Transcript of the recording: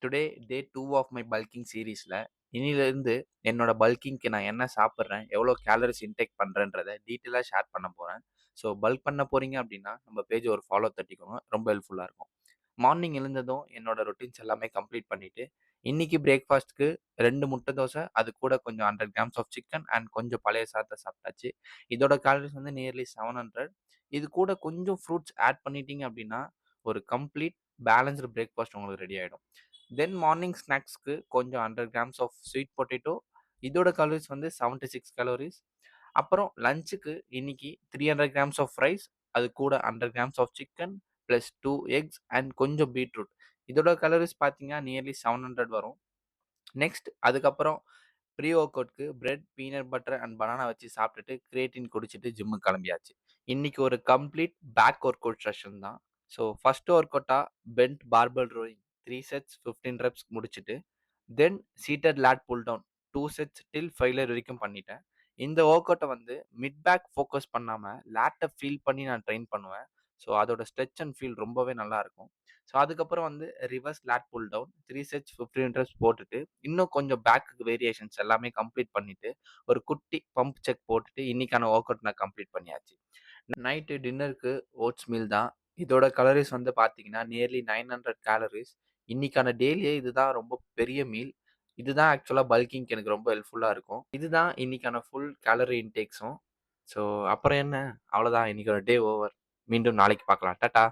Today day 2 of my bulking சீரீஸ்ல இனியிலிருந்து என்னோட பல்கிங்க்கு நான் என்ன சாப்பிட்றேன், எவ்வளோ கேலரிஸ் இன்டேக் பண்றேன்றத டீட்டெயிலா ஷேர் பண்ண போறேன். ஸோ பல்க் பண்ண போறீங்க அப்படின்னா, நம்ம பேஜ ஒரு ஃபாலோ தட்டிக்கோங்க. ரொம்ப ஹெல்ப்ஃபுல்லா இருக்கும். மார்னிங் எழுந்ததும் என்னோட ரொட்டீன்ஸ் எல்லாமே கம்ப்ளீட் பண்ணிட்டு, இன்னைக்கு பிரேக்ஃபாஸ்ட்க்கு 2 முட்டை தோசை, அது கூட கொஞ்சம் 100 கிராம்ஸ் ஆஃப் சிக்கன் அண்ட் கொஞ்சம் பழைய சாதத்த சாப்பிட்டாச்சு. இதோட கேலரிஸ் வந்து நியர்லி 700. இது கூட கொஞ்சம் ஃப்ரூட்ஸ் ஆட் பண்ணிட்டீங்க அப்படின்னா, ஒரு கம்ப்ளீட் பேலன்ஸ்டு பிரேக்ஃபாஸ்ட் உங்களுக்கு ரெடி ஆயிடும். தென் மார்னிங் ஸ்நாக்ஸ்க்கு கொஞ்சம் 100 கிராம்ஸ் ஆஃப் ஸ்வீட் பொட்டேட்டோ. இதோட கலோரிஸ் வந்து 76 கலோரிஸ். அப்புறம் லஞ்சுக்கு இன்னைக்கு 300 கிராம்ஸ் ஆஃப் ரைஸ், அது கூட 100 grams of chicken plus 2 eggs and கொஞ்சம் பீட்ரூட். இதோட கலோரிஸ் பார்த்தீங்கன்னா நியர்லி 700 வரும். நெக்ஸ்ட் அதுக்கப்புறம் ப்ரீ ஒர்க் அவுட்க்கு bread, peanut butter and banana வச்சு சாப்பிட்டுட்டு கிரியேட்டின் குடிச்சிட்டு ஜிம்முக்கு கிளம்பியாச்சு. இன்னைக்கு ஒரு complete back workout session தான். ஸோ ஃபர்ஸ்ட் ஒர்க் அவுட்டா bent barbell rowing 3 sets 15 reps முடிச்சுட்டு, then seated lat pull down 2 sets till failure வரைக்கும் பண்ணிட்டேன். இந்த ஒர்க் அவுட்டை வந்து மிட் பேக் ஃபோக்கஸ் பண்ணாம லேட்டை ஃபீல் பண்ணி நான் ட்ரெயின் பண்ணுவேன். ஸோ அதோட ஸ்ட்ரெச் அண்ட் ஃபீல் ரொம்பவே நல்லா இருக்கும். ஸோ அதுக்கப்புறம் வந்து reverse lat pull down 3 sets 15 reps போட்டுட்டு, இன்னும் கொஞ்சம் பேக் வேரியேஷன்ஸ் எல்லாமே கம்ப்ளீட் பண்ணிட்டு, ஒரு குட்டி பம்ப் செக் போட்டுட்டு இன்னைக்கான ஒர்க் அவுட் நான் கம்ப்ளீட் பண்ணியாச்சு. நைட்டு டின்னருக்கு ஓட்ஸ் மீல் தான். இதோட கலோரிஸ் வந்து பார்த்தீங்கன்னா, நியர்லி 900 கேலரிஸ். இன்னைக்கான டேலியே இதுதான் ரொம்ப பெரிய மீல். இதுதான் ஆக்சுவலா பல்கிங்க்கு எனக்கு ரொம்ப ஹெல்ப்ஃபுல்லா இருக்கும். இதுதான் இன்னைக்கான ஃபுல் கேலரி இன்டேக்ஸும். ஸோ அப்புறம் என்ன? அவ்வளோதான் இன்னைக்கோட டே ஓவர். மீண்டும் நாளைக்கு பார்க்கலாம். டாட்டா.